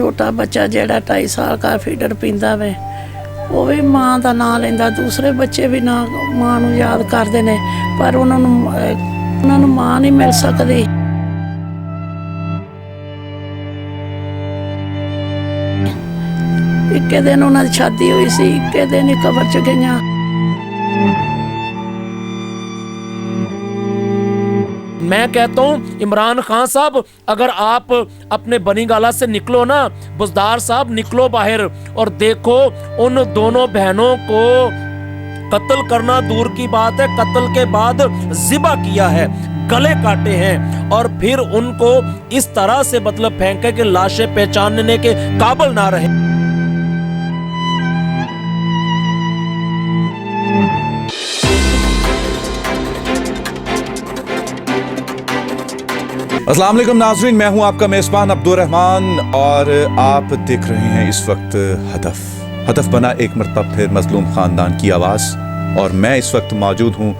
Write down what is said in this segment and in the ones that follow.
ਛੋਟਾ ਬੱਚਾ ਜਿਹੜਾ 2.5 ਸਾਲ ਦਾ ਫੀਡਰ ਪੀਂਦਾ ਵੇ, ਉਹ ਵੀ ਮਾਂ ਦਾ ਨਾਂ ਲੈਂਦਾ। ਦੂਸਰੇ ਬੱਚੇ ਵੀ ਨਾ ਮਾਂ ਨੂੰ ਯਾਦ ਕਰਦੇ ਨੇ, ਪਰ ਉਹਨਾਂ ਨੂੰ ਮਾਂ ਨਹੀਂ ਮਿਲ ਸਕਦੀ। ਇੱਕੇ ਦਿਨ ਉਹਨਾਂ ਦੀ ਸ਼ਾਦੀ ਹੋਈ ਸੀ, ਇੱਕੇ ਦਿਨ ਹੀ ਕਬਰ 'ਚ ਗਈਆਂ। मैं कहता हूँ इमरान खान साहब, अगर आप अपने बनी गाला से निकलो ना, बुजदार साहब निकलो बाहर और देखो उन दोनों बहनों को कत्ल करना दूर की बात है, कत्ल के बाद ज़िबा किया है, गले काटे हैं और फिर उनको इस तरह से मतलब फेंके कि लाशें पहचानने के काबिल ना रहे। अस्सलाम वालेकुम नाज़रीन, मैं हूं आपका मेज़बान अब्दुल रहमान और आप देख रहे हैं इस वक्त हदफ बना एक मरतबा फिर मजलूम ख़ानदान की आवाज़। और मैं इस वक्त मौजूद हूं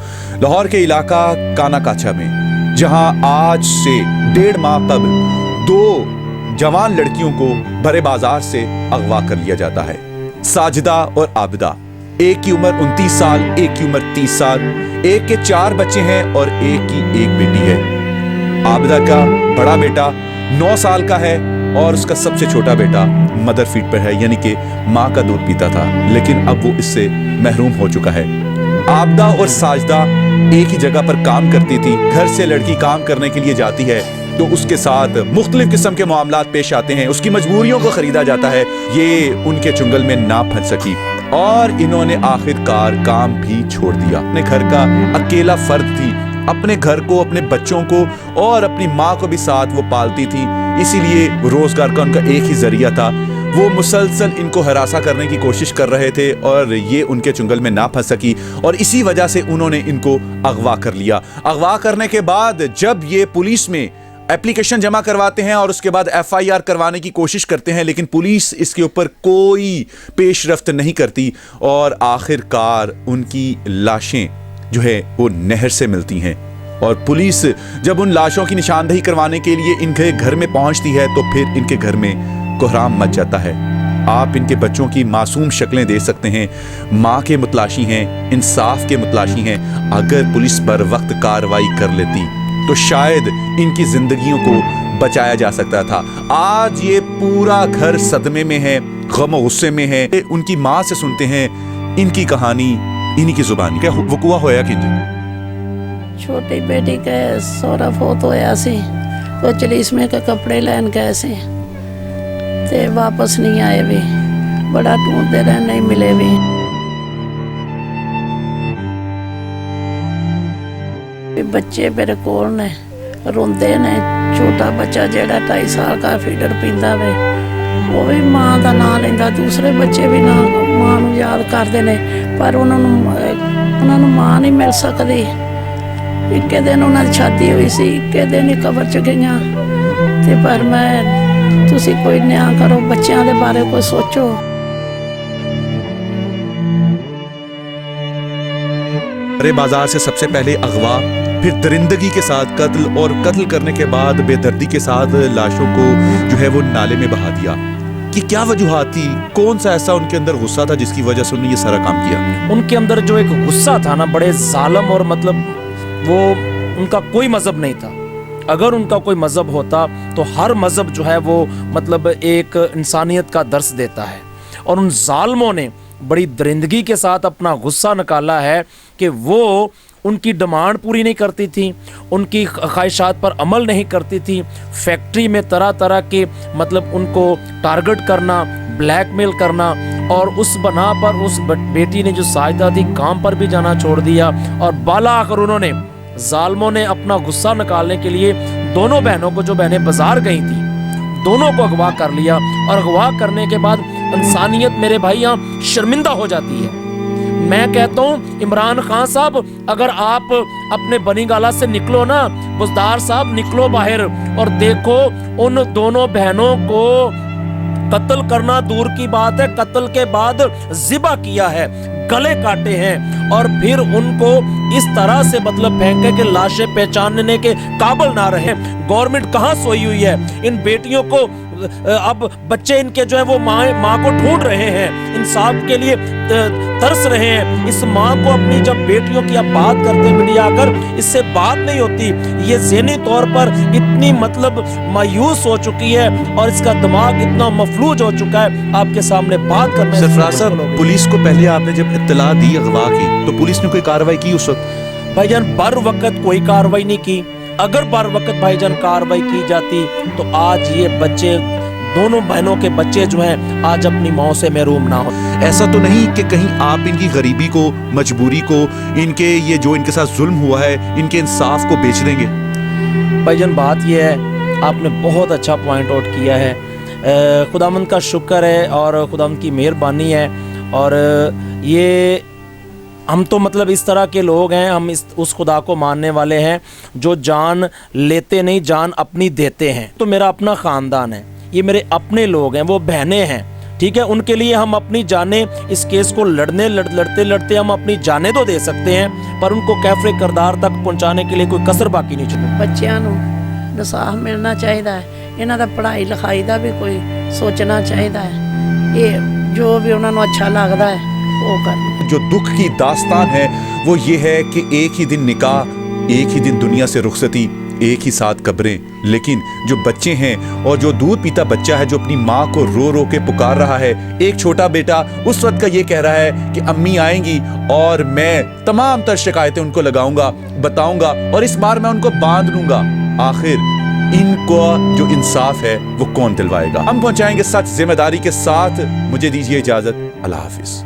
लाहौर के इलाका कानाकाछा में, जहां आज से 1.5 माह कबल 2 जवान लड़कियों को बड़े बाजार से अगवा कर लिया जाता है। साजिदा और आबिदा, एक की उम्र 29 साल, एक की उम्र 30 साल, एक के 4 बच्चे हैं और एक की 1 बेटी है। आबिदा का बड़ा बेटा 9 साल का है और उसका सबसे छोटा बेटा मदर फीड पर है, यानी कि माँ का दूध पीता था, लेकिन अब वो इससे महरूम हो चुका है। आबिदा और साजिदा एक ही जगह पर काम करती थी। घर से लड़की काम करने के लिए जाती है तो उसके साथ मुख्तलिफ किस्म के मामलात पेश आते हैं, उसकी मजबूरियों को खरीदा जाता है। ये उनके चुंगल में ना फंस सकी और इन्होंने आखिरकार काम भी छोड़ दिया। अपने घर का अकेला फर्द थी, अपने घर को, अपने बच्चों को और अपनी माँ को भी साथ वो पालती थी, इसीलिए रोजगार का उनका एक ही जरिया था। वो मुसलसल इनको हरासा करने की कोशिश कर रहे थे और ये उनके चुंगल में ना फंस सकी और इसी वजह से उन्होंने इनको अगवा कर लिया। अगवा करने के बाद जब ये पुलिस में एप्लीकेशन जमा करवाते हैं और उसके बाद FIR करवाने की कोशिश करते हैं, लेकिन पुलिस इसके ऊपर कोई पेशरफ्त नहीं करती और आखिरकार उनकी लाशें जो है वो नहर से मिलती हैं। और पुलिस जब उन लाशों की निशानदही करवाने के लिए इनके घर में पहुंचती है तो फिर इनके घर में कोहराम मच जाता है। आप इनके बच्चों की मासूम शक्लें देख सकते हैं, माँ के मुतलाशी हैं, इंसाफ के मुतलाशी हैं। अगर पुलिस बर वक्त कार्रवाई कर लेती तो शायद इनकी जिंदगियों को बचाया जा सकता था। आज ये पूरा घर सदमे में है, गम और गुस्से में है। उनकी माँ से सुनते हैं इनकी कहानी इन्हीं की जुबानी। क्या वकुआ होया कि छोटी बेटी के सोहरा फोत होया सी तो चलीस में के कपड़े लैन गए से ते वापस नहीं आए भी, बड़ा ढूंढते रहे, नहीं मिले भी। बच्चे मेरे कोल ने रोंदे ने, छोटा बच्चा जेड़ा 2.5 साल का फीडर पींदा वे, वो भी माँ का ਨਾਂ ਲੈਂਦਾ। दूसरे बच्चे भी ना माँ ਨੂੰ याद करते ने, पर ਉਹਨਾਂ ਨੂੰ ਮਾਂ नहीं मिल सकती। ਇੱਕੇ ਦਿਨ ਉਹਨਾਂ ਦੀ ਸ਼ਾਦੀ ਹੋਈ ਸੀ, ਇੱਕੇ ਦਿਨ ਹੀ ਕਬਰ 'ਚ ਗਈਆਂ। ਤੇ ਪਰ ਮੈਂ ਤੁਸੀਂ ਕੋਈ ਨਿਆਂ ਕਰੋ, ਬੱਚਿਆਂ ਦੇ ਬਾਰੇ ਕੋਈ ਸੋਚੋ। बड़े बाजार से सबसे पहले अगवा, फिर दरिंदगी के साथ कत्ल और कत्ल करने के बाद बेदर्दी के साथ लाशों को जो है वो नाले में बहा दिया। कि क्या वजूहात थी, कौन सा ऐसा उनके अंदर गुस्सा था जिसकी वजह से उन्होंने ये सारा काम किया? उनके अंदर जो एक गुस्सा था ना, बड़े जालिम, और मतलब वो उनका कोई मजहब नहीं था। अगर उनका कोई मजहब होता तो हर मजहब जो है वो मतलब एक इंसानियत का दर्स देता है। और उन जालिमों ने बड़ी दरिंदगी के साथ अपना गुस्सा निकाला है कि वो उनकी डिमांड पूरी नहीं करती थी, उनकी ख्वाहिशात पर अमल नहीं करती थी। फैक्ट्री में तरह तरह के मतलब उनको टारगेट करना, ब्लैकमेल करना, और उस बना पर उस बेटी ने जो साजिदा थी काम पर भी जाना छोड़ दिया। और बाला आकर उन्होंने जालिमों ने अपना गुस्सा निकालने के लिए दोनों बहनों को, जो बहनें बाजार गई थी, दोनों को अगवा कर लिया। और अगवा करने के बाद इंसानियत मेरे भाई यहाँ शर्मिंदा हो जाती है। मैं कहता हूँ इमरान खान साहब, अगर आप अपने बनी गाला से निकलो ना, बुजदार साहब निकलो बाहर और देखो उन दोनों बहनों को कत्ल करना दूर की बात है, कत्ल के बाद ज़िबा किया है, गले काटे हैं और फिर उनको इस तरह से मतलब फेंके कि लाशें पहचानने के काबिल ना रहे। गवर्नमेंट कहाँ सोई हुई है? इन बेटियों को अब बच्चे इनके जो है वो माँ को ढूंढ रहे हैं, इंसाफ के लिए तरस रहे हैं। इस माँ को अपनी जब बेटियों की अब बात करते हैं मीडिया आकर, इससे बात नहीं होती। ये ज़हनी तौर पर इतनी मतलब मायूस हो चुकी है और इसका दिमाग इतना मफलूज हो चुका है, आपके सामने बात करने से सरफराज साहब, पुलिस को पहले आपने जब इत्तला दी अगवा की तो पुलिस ने कोई कार्रवाई की उस वक्त? भाईजान बर वक्त कोई कार्रवाई नहीं की। अगर बर वक्त भाईजान कार्रवाई की जाती तो आज ये बच्चे, दोनों बहनों के बच्चे जो हैं, आज अपनी माँ से महरूम ना हो। ऐसा तो नहीं कि कहीं आप इनकी गरीबी को, मजबूरी को, इनके ये जो इनके साथ जुल्म हुआ है, इनके इंसाफ को बेच देंगे? भाईजान बात ये है, आपने बहुत अच्छा पॉइंट आउट किया है। खुदावंद का शुक्र है और खुदावंद की मेहरबानी है। और ये हम तो मतलब इस तरह के लोग हैं, हम उस खुदा को मानने वाले हैं जो जान लेते नहीं, जान अपनी देते हैं। तो मेरा अपना ख़ानदान है, ये मेरे अपने लोग हैं, वो बहनें हैं, ठीक है। उनके लिए हम अपनी जानें, इस केस को लड़ते लड़ते हम अपनी जानें तो दे सकते हैं, पर उनको कैफरे करदार तक पहुंचाने के लिए कोई कसर बाकी नहीं छोड़ी। ਬੱਚਿਆਂ ਨੂੰ ਇਨਸਾਫ ਮਿਲਣਾ ਚਾਹੀਦਾ ਹੈ, ਇਹਨਾਂ ਦਾ ਪੜ੍ਹਾਈ ਲਿਖਾਈ ਦਾ ਵੀ ਕੋਈ ਸੋਚਣਾ ਚਾਹੀਦਾ ਹੈ। ਇਹ ਜੋ ਵੀ ਉਹਨਾਂ ਨੂੰ ਅੱਛਾ ਲੱਗਦਾ ਹੈ वो करना। जो दुख की दास्तान है वो ये है कि एक ही दिन निकाह, एक ही दिन दुनिया से रुखसती, एक ही साथ कब्रें, लेकिन जो बच्चे हैं और जो दूध पीता बच्चा है जो अपनी माँ को रो रो के पुकार रहा है, एक छोटा बेटा उस वक्त का ये कह रहा है कि अम्मी आएंगी और मैं तमाम तर शिकायतें उनको लगाऊंगा, बताऊंगा और इस बार मैं उनको बांध लूंगा। आखिर इनको जो इंसाफ है वो कौन दिलवाएगा? हम पहुंचाएंगे सच जिम्मेदारी के साथ। मुझे दीजिए इजाजत। अल्लाह हाफिज।